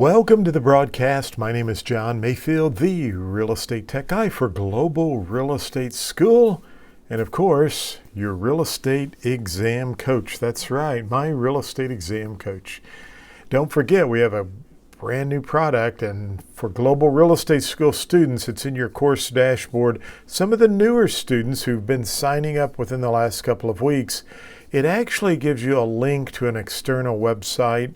Welcome to the broadcast. My name is John Mayfield, the real estate tech guy for Global Real Estate School. And of course, your real estate exam coach. That's right, my real estate exam coach. Don't forget, we have a brand new product, and for Global Real Estate School students, it's in your course dashboard. Some of the newer students who've been signing up within the last couple of weeks, it actually gives you a link to an external website.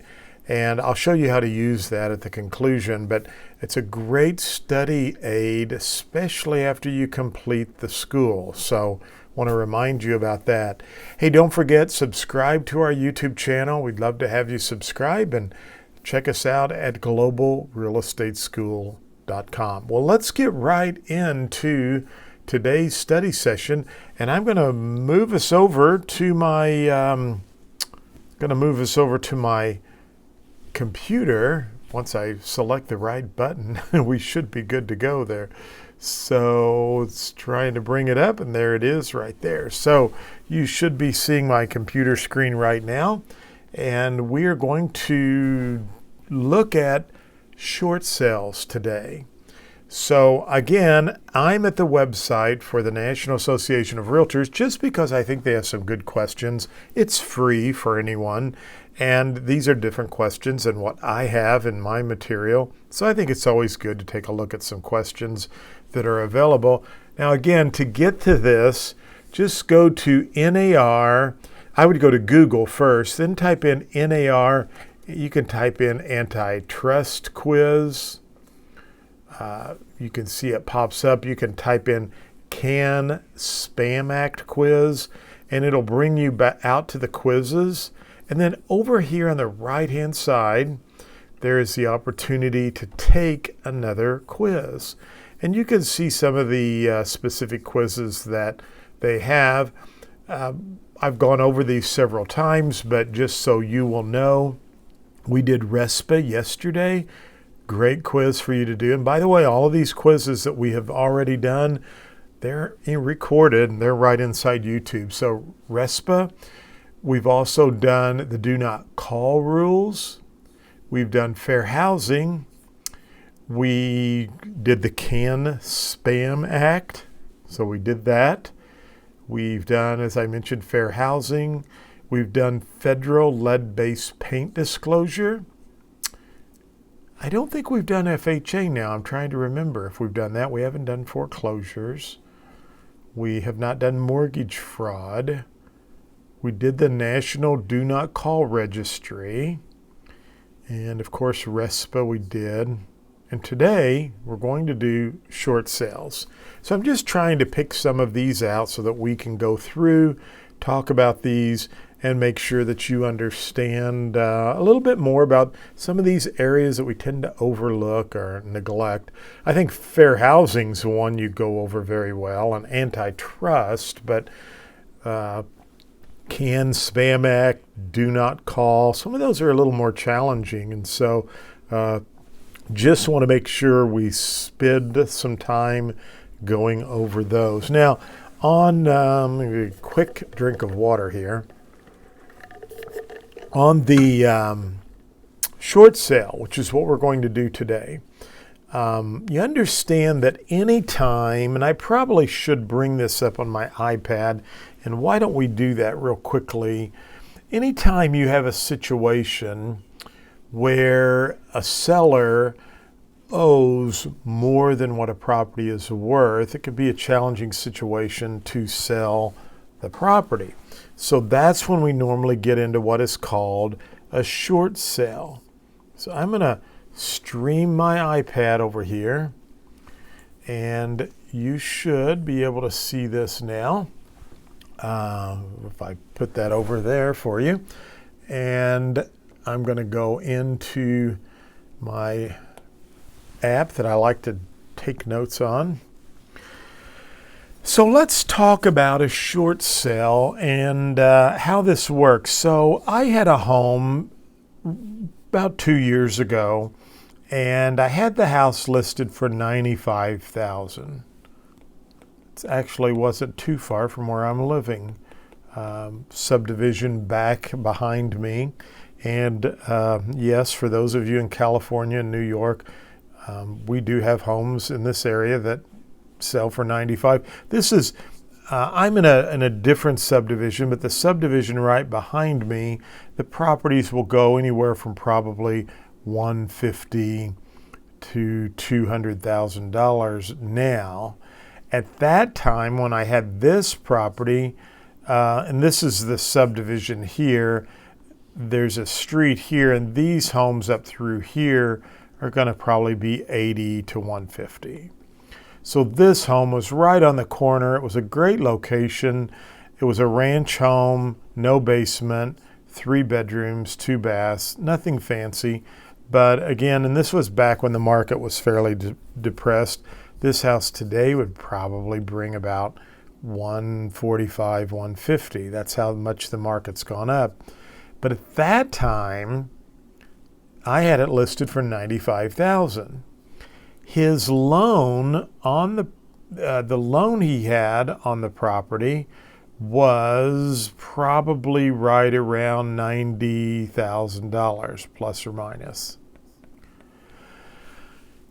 And I'll show you how to use that at the conclusion, but it's a great study aid, especially after you complete the school. So I want to remind you about that. Hey, don't forget, subscribe to our YouTube channel. We'd love to have you subscribe and check us out at globalrealestateschool.com. Well, let's get right into today's study session, and I'm going to move us over to my computer. Once I select the right button, we should be good to go there. So it's trying to bring it up, and there it is right there. So you should be seeing my computer screen right now, and we are going to look at short sales today. So again, I'm at the website for the National Association of Realtors just because I think they have some good questions. It's free for anyone, and these are different questions than what I have in my material. So I think it's always good to take a look at some questions that are available. Now again, to get to this, just go to NAR. I would go to Google first, then type in NAR. You can type in antitrust quiz. You can see it pops up. You can type in Can Spam Act quiz, and it'll bring you back out to the quizzes. And then over here on the right-hand side, there is the opportunity to take another quiz. And you can see some of the specific quizzes that they have. I've gone over these several times, but just so you will know, we did RESPA yesterday. Great quiz for you to do. And by the way, all of these quizzes that we have already done, they're recorded and they're right inside YouTube. So RESPA, we've also done the do not call rules. We've done fair housing. We did the Can Spam Act. So we did that. We've done, as I mentioned, fair housing. We've done federal lead-based paint disclosure. I don't think we've done FHA now. I'm trying to remember if we've done that. We haven't done foreclosures. We have not done mortgage fraud. We did the National Do Not Call Registry. And of course, RESPA we did. And today we're going to do short sales. So I'm just trying to pick some of these out so that we can go through, talk about these, and make sure that you understand a little bit more about some of these areas that we tend to overlook or neglect. I think fair housing is one you go over very well, and antitrust, but Can Spam Act, Do Not Call, some of those are a little more challenging. And so just want to make sure we spend some time going over those. Now, on a quick drink of water here. On the short sale, which is what we're going to do today, you understand that any time, and I probably should bring this up on my iPad, and why don't we do that real quickly? Anytime you have a situation where a seller owes more than what a property is worth, it could be a challenging situation to sell the property. So that's when we normally get into what is called a short sale. So I'm going to stream my iPad over here, and you should be able to see this now. If I put that over there for you, and I'm going to go into my app that I like to take notes on. So let's talk about a short sale and how this works. So I had a home about 2 years ago, and I had the house listed for $95,000. It actually wasn't too far from where I'm living. Subdivision back behind me, And yes, for those of you in California and New York, we do have homes in this area that sell for 95. This is I'm in a different subdivision, but the subdivision right behind me, the properties will go anywhere from probably $150,000 to $200,000 now. At that time, when I had this property, and this is the subdivision here, there's a street here, and these homes up through here are going to probably be 80 to 150. So this home was right on the corner. It was a great location. It was a ranch home, no basement, 3 bedrooms, 2 baths, nothing fancy. But again, and this was back when the market was fairly depressed. This house today would probably bring about 145, 150. That's how much the market's gone up. But at that time, I had it listed for $95,000. His loan on the loan he had on the property was probably right around $90,000 plus or minus.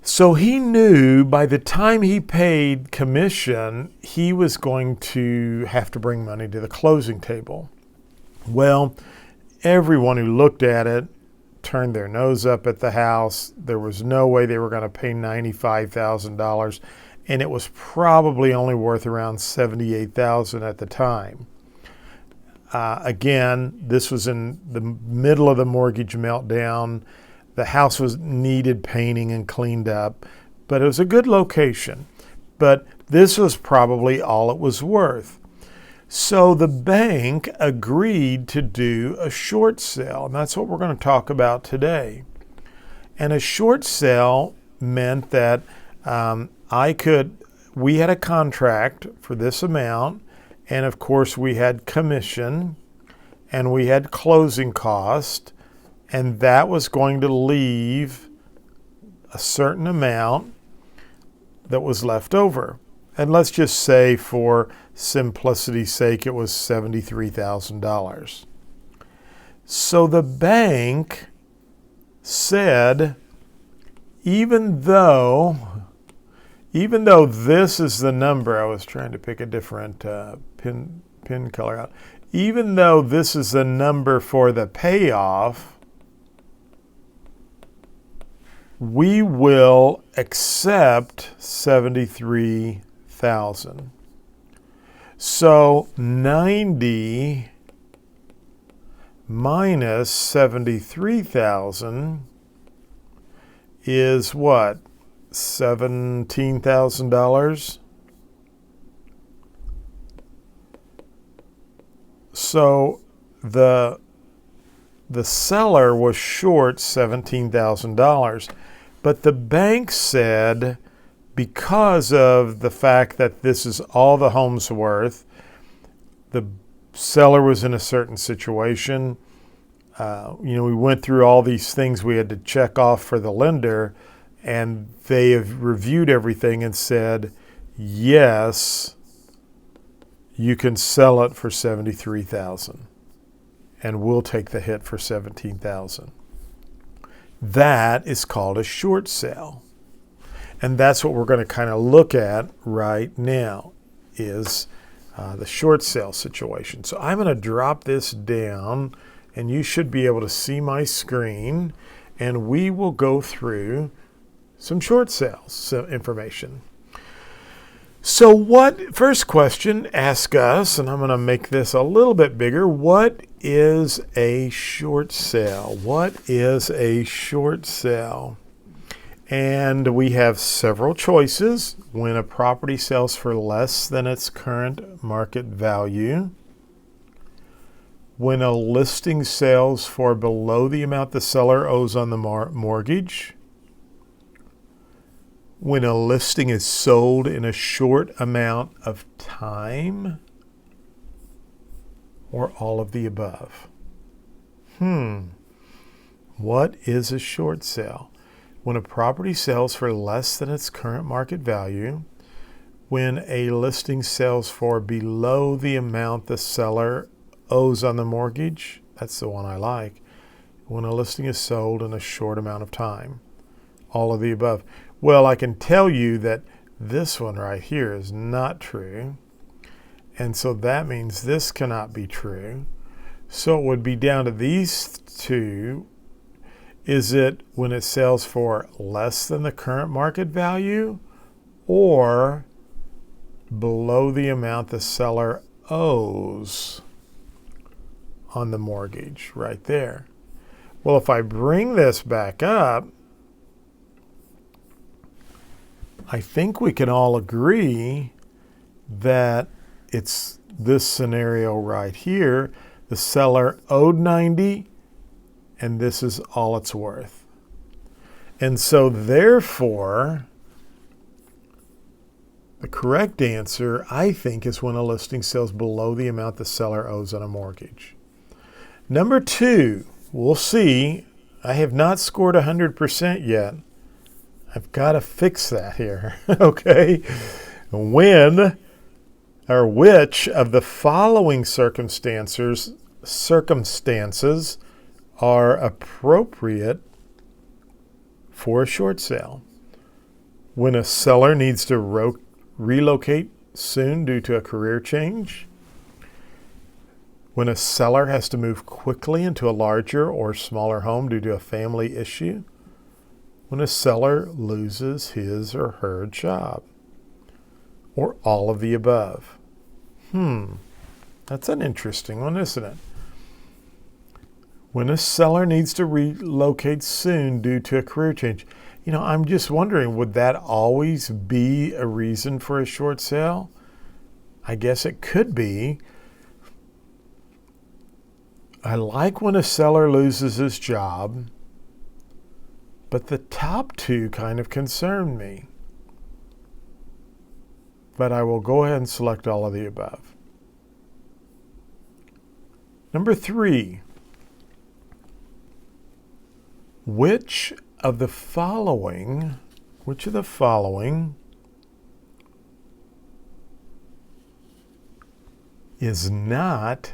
So he knew by the time he paid commission, he was going to have to bring money to the closing table. Well, everyone who looked at it turned their nose up at the house. There was no way they were going to pay $95,000, and it was probably only worth around $78,000 at the time. Again, this was in the middle of the mortgage meltdown. The house needed painting and cleaned up, but it was a good location. But this was probably all it was worth. So the bank agreed to do a short sale, and that's what we're going to talk about today. And a short sale meant that we had a contract for this amount, and of course we had commission, and we had closing cost, and that was going to leave a certain amount that was left over. And let's just say, for simplicity's sake, it was $73,000. So the bank said, even though this is the number, I was trying to pick a different pin color out. Even though this is the number for the payoff, we will accept $73,000. So 90 minus 73,000 is what? $17,000. So the seller was short $17,000, but the bank said, because of the fact that this is all the home's worth, the seller was in a certain situation. We went through all these things we had to check off for the lender, and they have reviewed everything and said, yes, you can sell it for $73,000, and we'll take the hit for $17,000. That is called a short sale. And that's what we're going to kind of look at right now, is the short sale situation. So I'm going to drop this down, and you should be able to see my screen, and we will go through some short sales information. So first question, ask us, and I'm going to make this a little bit bigger. What is a short sale? What is a short sale? And we have several choices. When a property sells for less than its current market value. When a listing sells for below the amount the seller owes on the mortgage. When a listing is sold in a short amount of time. Or all of the above. What is a short sale? When a property sells for less than its current market value, when a listing sells for below the amount the seller owes on the mortgage, that's the one I like, when a listing is sold in a short amount of time? All of the above. Well, I can tell you that this one right here is not true. And so that means this cannot be true. So it would be down to these two. Is it when it sells for less than the current market value or below the amount the seller owes on the mortgage right there? Well, if I bring this back up, I think we can all agree that it's this scenario right here. The seller owed 90 and this is all it's worth. And so therefore, the correct answer, I think, is when a listing sells below the amount the seller owes on a mortgage. Number two, we'll see. I have not scored 100% yet. I've got to fix that here, okay? When or which of the following circumstances are appropriate for a short sale? When a seller needs to relocate soon due to a career change? When a seller has to move quickly into a larger or smaller home due to a family issue? When a seller loses his or her job? Or all of the above? That's an interesting one, isn't it? When a seller needs to relocate soon due to a career change. You know, I'm just wondering, would that always be a reason for a short sale? I guess it could be. I like when a seller loses his job, but the top two kind of concern me. But I will go ahead and select all of the above. Number three, which of the following is not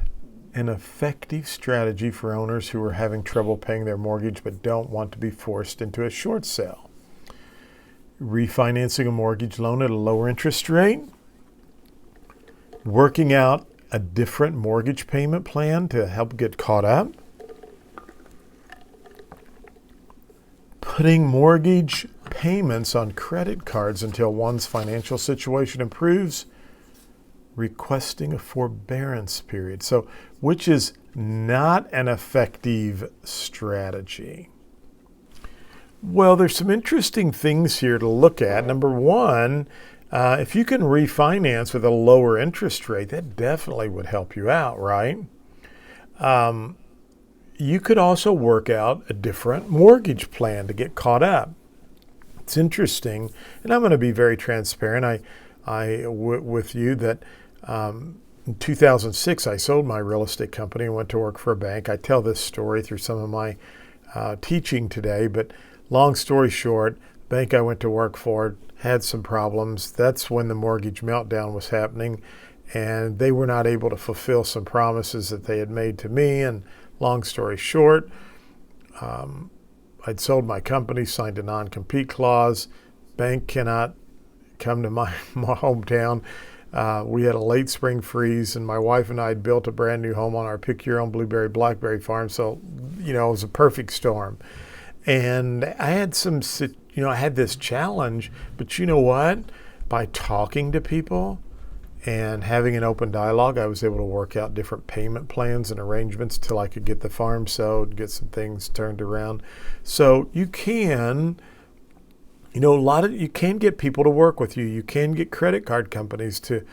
an effective strategy for owners who are having trouble paying their mortgage but don't want to be forced into a short sale? Refinancing a mortgage loan at a lower interest rate, working out a different mortgage payment plan to help get caught up, putting mortgage payments on credit cards until one's financial situation improves, requesting a forbearance period. So, which is not an effective strategy? Well, there's some interesting things here to look at. Number one, if you can refinance with a lower interest rate, that definitely would help you out, right? You could also work out a different mortgage plan to get caught up. It's interesting, and I'm going to be very transparent. With you that in 2006, I sold my real estate company and went to work for a bank. I tell this story through some of my teaching today, but long story short, bank I went to work for had some problems. That's when the mortgage meltdown was happening, and they were not able to fulfill some promises that they had made to me. And long story short, I'd sold my company, signed a non-compete clause. Bank cannot come to my hometown. We had a late spring freeze, and my wife and I had built a brand new home on our pick-your-own blueberry blackberry farm. So, it was a perfect storm. And I had I had this challenge, but you know what? By talking to people and having an open dialogue, I was able to work out different payment plans and arrangements till I could get the farm sold, get some things turned around. So you can, you can get people to work with you. You can get credit card companies to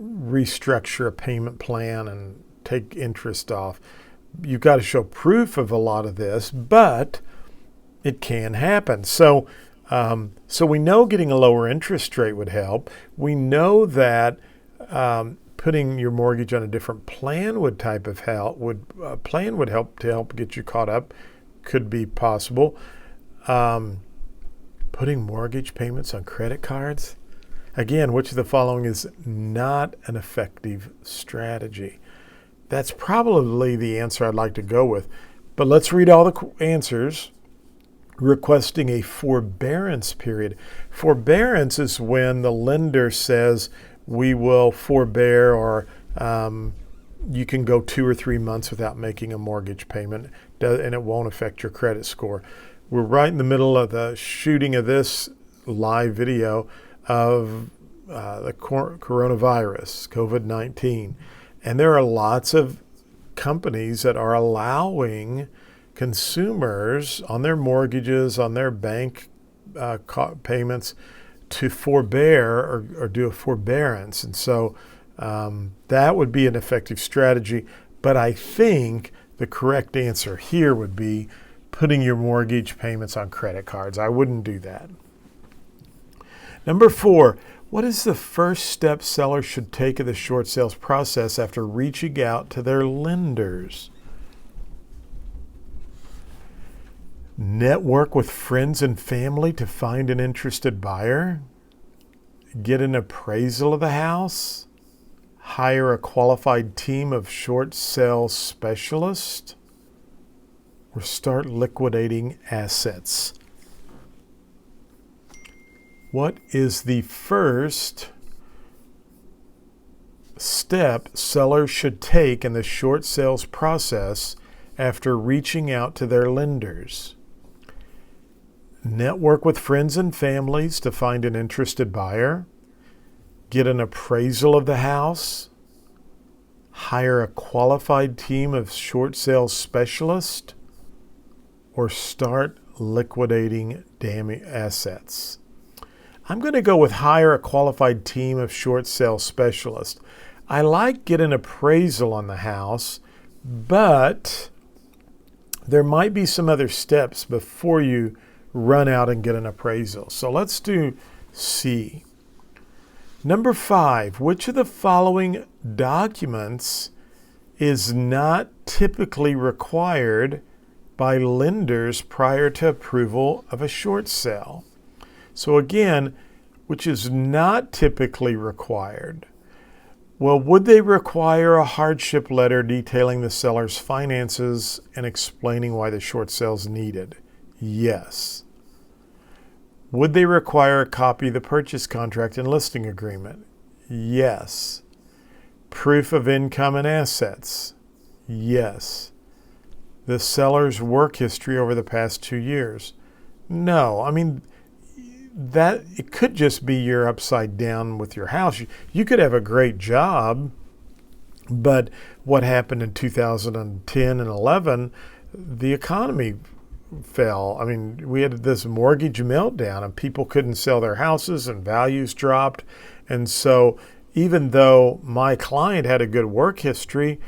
restructure a payment plan and take interest off. You've got to show proof of a lot of this, but it can happen. So we know getting a lower interest rate would help. We know that putting your mortgage on a different plan would help to help get you caught up. Could be possible. Putting mortgage payments on credit cards. Again, which of the following is not an effective strategy? That's probably the answer I'd like to go with. But let's read all the answers. Requesting a forbearance period. Forbearance is when the lender says we will forbear, or you can go 2 or 3 months without making a mortgage payment, and it won't affect your credit score. We're right in the middle of the shooting of this live video of the coronavirus, COVID-19. And there are lots of companies that are allowing consumers on their mortgages, on their bank payments, to forbear or do a forbearance. And so that would be an effective strategy. But I think the correct answer here would be putting your mortgage payments on credit cards. I wouldn't do that. Number 4, what is the first step sellers should take in the short sales process after reaching out to their lenders? Network with friends and family to find an interested buyer. Get an appraisal of the house. Hire a qualified team of short sale specialists. Or start liquidating assets. What is the first step sellers should take in the short sales process after reaching out to their lenders? Network with friends and families to find an interested buyer. Get an appraisal of the house. Hire a qualified team of short sales specialists. Or start liquidating damaged assets. I'm going to go with hire a qualified team of short sale specialists. I like get an appraisal on the house, but there might be some other steps before you run out and get an appraisal. So let's do C. Number 5, which of the following documents is not typically required by lenders prior to approval of a short sale? So again, which is not typically required? Well, would they require a hardship letter detailing the seller's finances and explaining why the short sale is needed? Yes. Would they require a copy of the purchase contract and listing agreement? Yes. Proof of income and assets? Yes. The seller's work history over the past 2 years? No. I mean, that it could just be you're upside down with your house. You could have a great job, but what happened in 2010 and 11, the economy fell. I mean, we had this mortgage meltdown and people couldn't sell their houses and values dropped. And so even though my client had a good work history,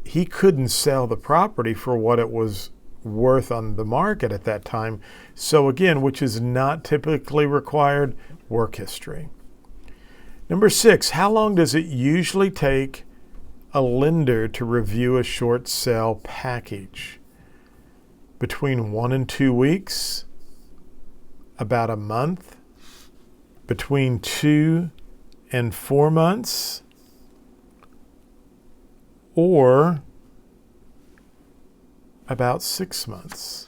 he couldn't sell the property for what it was worth on the market at that time. So again, which is not typically required, work history. Number 6, how long does it usually take a lender to review a short sale package? Between 1 and 2 weeks, about a month, between 2 and 4 months, or about 6 months.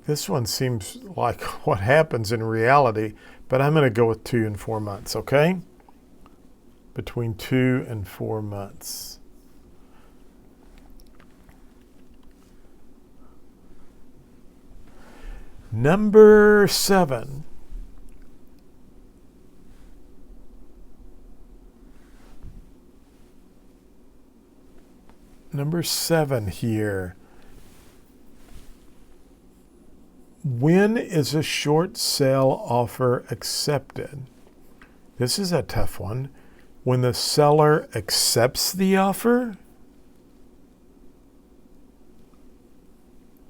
This one seems like what happens in reality, but I'm going to go with 2 and 4 months, okay? Between 2 and 4 months. Number 7. Number 7 here. When is a short sale offer accepted? This is a tough one. When the seller accepts the offer?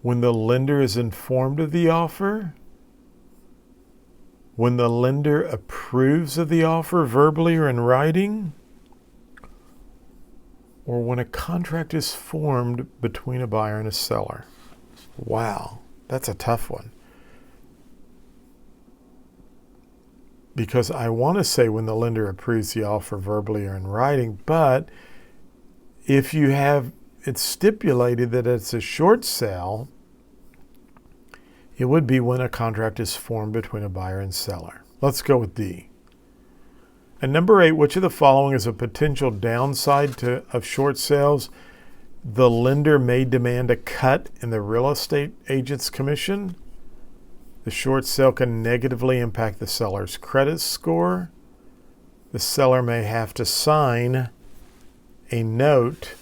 When the lender is informed of the offer? When the lender approves of the offer verbally or in writing? Or when a contract is formed between a buyer and a seller? Wow, that's a tough one. Because I want to say when the lender approves the offer verbally or in writing, but if you have it's stipulated that it's a short sale, it would be when a contract is formed between a buyer and seller. Let's go with D. And number 8, which of the following is a potential downside of short sales? The lender may demand a cut in the real estate agent's commission. The short sale can negatively impact the seller's credit score. The seller may have to sign a note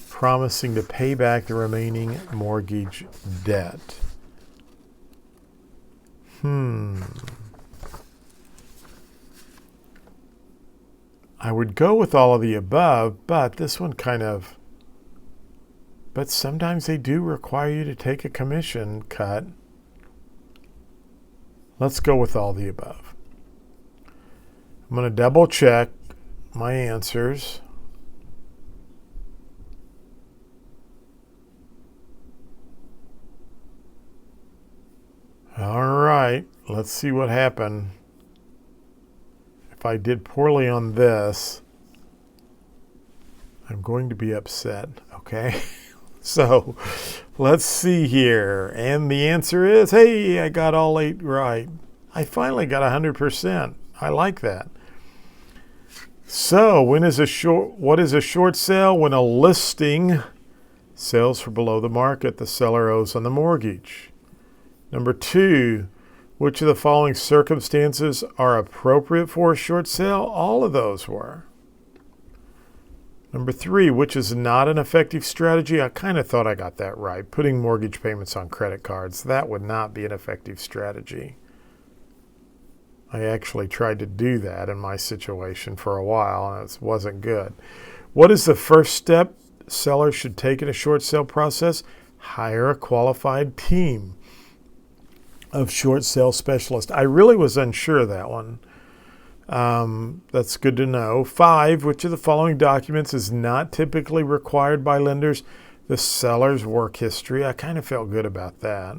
promising to pay back the remaining mortgage debt. I would go with all of the above, but this one but sometimes they do require you to take a commission cut. Let's go with all the above. I'm going to double check my answers. All right, let's see what happened. If I did poorly on this, I'm going to be upset, okay? So let's see here. And the answer is, hey, I got all 8 right. I finally got 100%. I like that. So what is a short sale? When a listing sells for below the market the seller owes on the mortgage. Number 2, which of the following circumstances are appropriate for a short sale? All of those were. Number 3, which is not an effective strategy? I kind of thought I got that right. Putting mortgage payments on credit cards, that would not be an effective strategy. I actually tried to do that in my situation for a while, and it wasn't good. What is the first step sellers should take in a short sale process? Hire a qualified team of short sale specialists. I really was unsure of that one. That's good to know. 5, which of the following documents is not typically required by lenders? The seller's work history. I kind of felt good about that.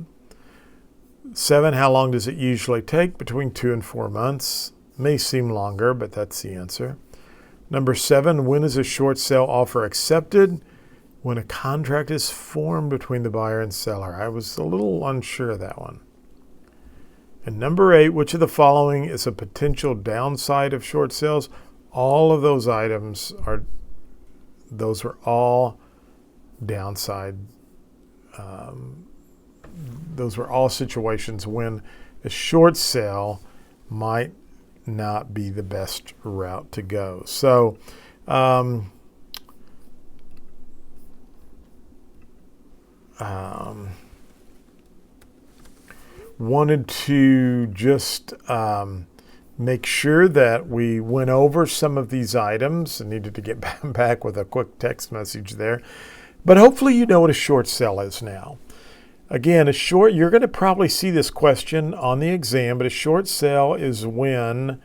7, how long does it usually take? Between 2 and 4 months. May seem longer, but that's the answer. Number 7, when is a short sale offer accepted? When a contract is formed between the buyer and seller. I was a little unsure of that one. And number 8, which of the following is a potential downside of short sales? All of those items those were all downside. Those were all situations when a short sale might not be the best route to go. So, wanted to just make sure that we went over some of these items. I needed to get back with a quick text message there. But hopefully you know what a short sale is now. Again, you're going to probably see this question on the exam, but a short sale is when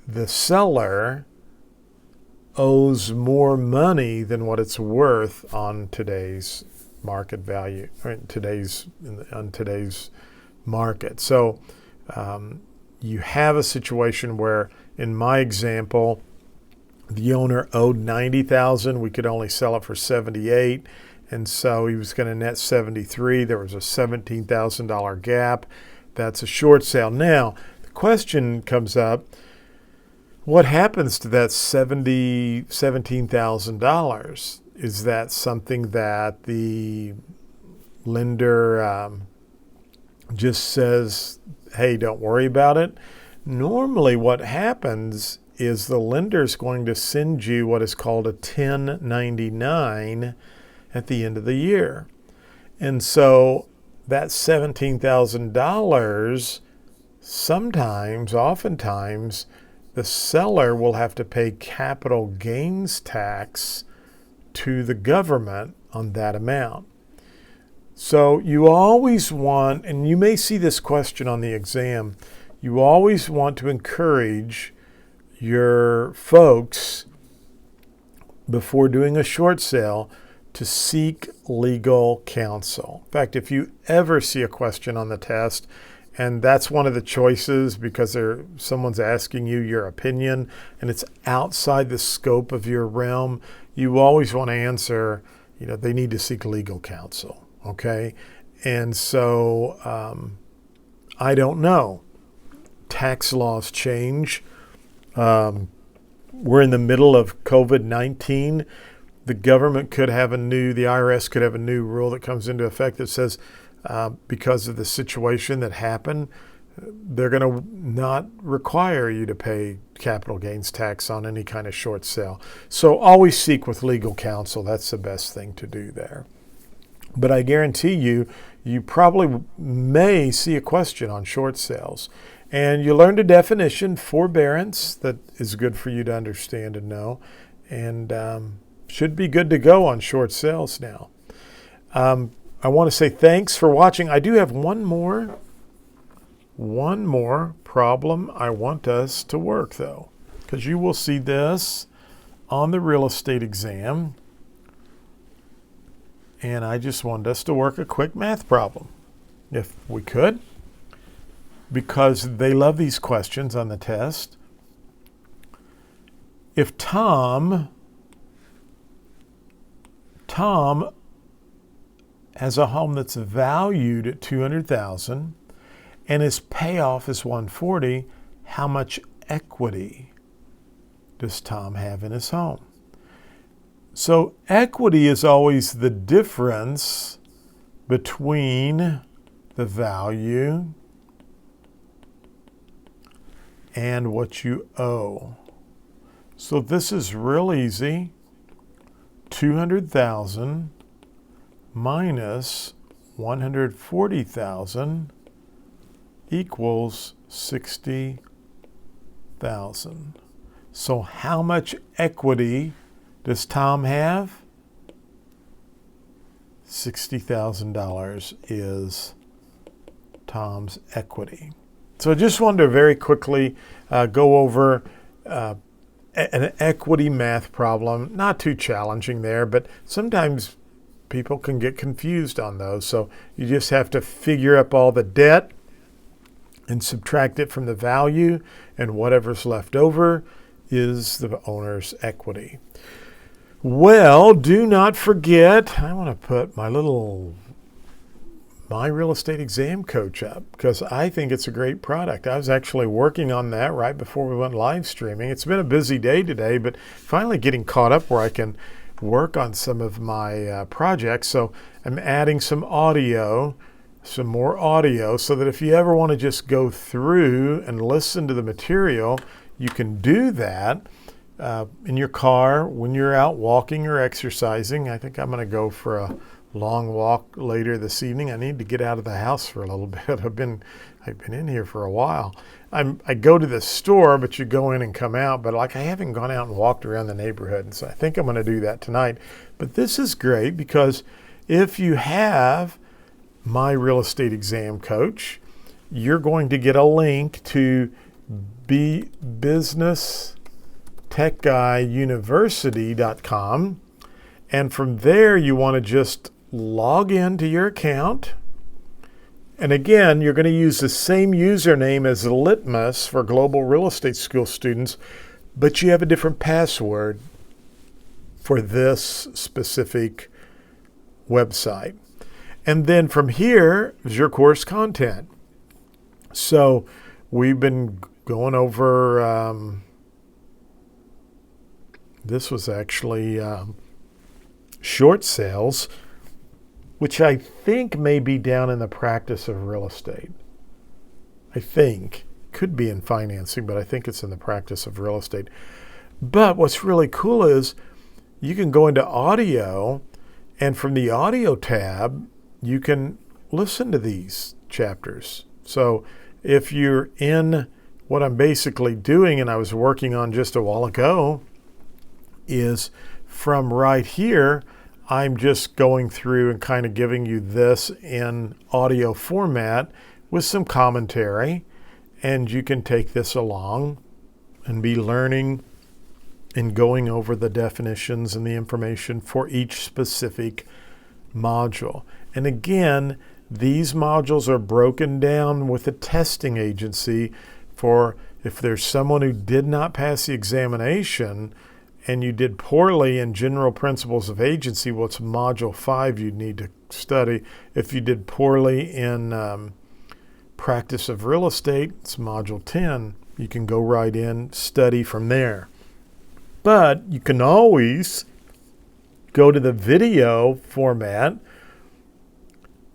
the seller owes more money than what it's worth on today's market value, on today's market. So you have a situation where, in my example, the owner owed $90,000. We could only sell it for $78,000, and so he was going to net $73,000. There was a $17,000 gap. That's a short sale. Now the question comes up: what happens to that $17,000? Is that something that the lender just says, hey, don't worry about it? Normally what happens is the lender is going to send you what is called a 1099 at the end of the year. And so that $17,000, oftentimes, the seller will have to pay capital gains tax to the government on that amount. So you always want, and you may see this question on the exam, you always want to encourage your folks, before doing a short sale, to seek legal counsel. In fact, if you ever see a question on the test, and that's one of the choices because someone's asking you your opinion and it's outside the scope of your realm, you always want to answer, they need to seek legal counsel. Okay. And so I don't know. Tax laws change. We're in the middle of COVID-19. The government could have the IRS could have a new rule that comes into effect that says because of the situation that happened, they're going to not require you to pay capital gains tax on any kind of short sale. So always seek with legal counsel. That's the best thing to do there. But I guarantee you probably may see a question on short sales. And you learned a definition, forbearance, that is good for you to understand and know. And should be good to go on short sales now. I want to say thanks for watching. I do have one more problem I want us to work, though, because you will see this on the real estate exam. And I just wanted us to work a quick math problem, if we could, because they love these questions on the test. If Tom has a home that's valued at $200,000 and his payoff is $140,000, how much equity does Tom have in his home? So equity is always the difference between the value and what you owe. So this is real easy. 200,000 minus 140,000 equals 60,000. So how much equity does Tom have? $60,000 is Tom's equity. So I just wanted to very quickly go over an equity math problem. Not too challenging there, but sometimes people can get confused on those. So you just have to figure up all the debt and subtract it from the value, and whatever's left over is the owner's equity. Well, do not forget, I want to put my Real Estate Exam Coach up because I think it's a great product. I was actually working on that right before we went live streaming. It's been a busy day today, but finally getting caught up where I can work on some of my projects. So I'm adding some more audio, so that if you ever want to just go through and listen to the material, you can do that. In your car when you're out walking or exercising. I think I'm going to go for a long walk later this evening. I need to get out of the house for a little bit. I've been in here for a while. I go to the store, but you go in and come out. But I haven't gone out and walked around the neighborhood, and so I think I'm going to do that tonight. But this is great because if you have my Real Estate Exam Coach, you're going to get a link to businesstechguyuniversity.com, and from there you want to just log into your account. And again, you're going to use the same username as Litmus for Global Real Estate School students, but you have a different password for this specific website. And then from here is your course content. So we've been going over this was actually short sales, which I think may be down in the practice of real estate. I think. Could be in financing, but I think it's in the practice of real estate. But what's really cool is you can go into audio, and from the audio tab, you can listen to these chapters. So if you're in what I'm basically doing, and I was working on just a while ago, is from right here, I'm just going through and kind of giving you this in audio format with some commentary, and you can take this along and be learning and going over the definitions and the information for each specific module. And again, these modules are broken down with a testing agency for if there's someone who did not pass the examination and you did poorly in General Principles of Agency, well, it's Module 5 you'd need to study. If you did poorly in Practice of Real Estate, it's Module 10. You can go right in, study from there. But you can always go to the video format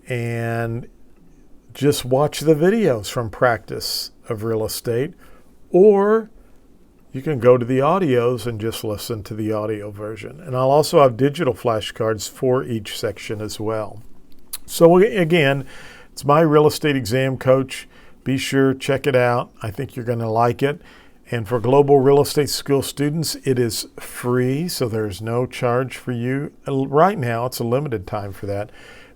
and just watch the videos from Practice of Real Estate, or you can go to the audios and just listen to the audio version. And I'll also have digital flashcards for each section as well. So again, it's My Real Estate Exam Coach. Be sure, check it out. I think you're going to like it. And for Global Real Estate School students, it is free, so there's no charge for you. Right now, it's a limited time for that.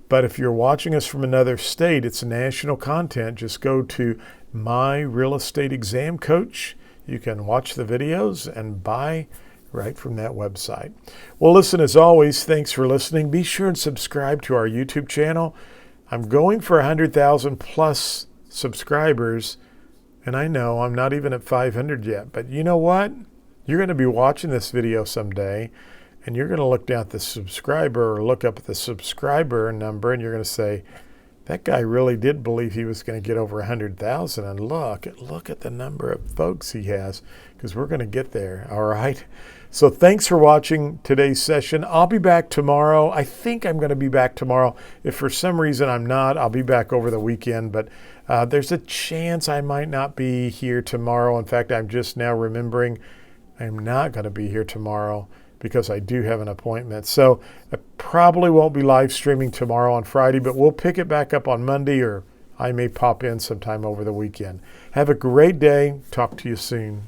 But if you're watching us from another state, it's national content. Just go to My Real Estate Exam Coach. You can watch the videos and buy right from that website. Well, listen, as always, thanks for listening. Be sure and subscribe to our YouTube channel. I'm going for 100,000 plus subscribers, and I know I'm not even at 500 yet. But you know what? You're going to be watching this video someday, and you're going to look down at the subscriber or look up at the subscriber number, and you're going to say, that guy really did believe he was going to get over 100,000, and look at the number of folks he has, because we're going to get there, all right? So thanks for watching today's session. I'll be back tomorrow. I think I'm going to be back tomorrow. If for some reason I'm not, I'll be back over the weekend, but there's a chance I might not be here tomorrow. In fact, I'm just now remembering I'm not going to be here tomorrow because I do have an appointment. So I probably won't be live streaming tomorrow on Friday, but we'll pick it back up on Monday, or I may pop in sometime over the weekend. Have a great day. Talk to you soon.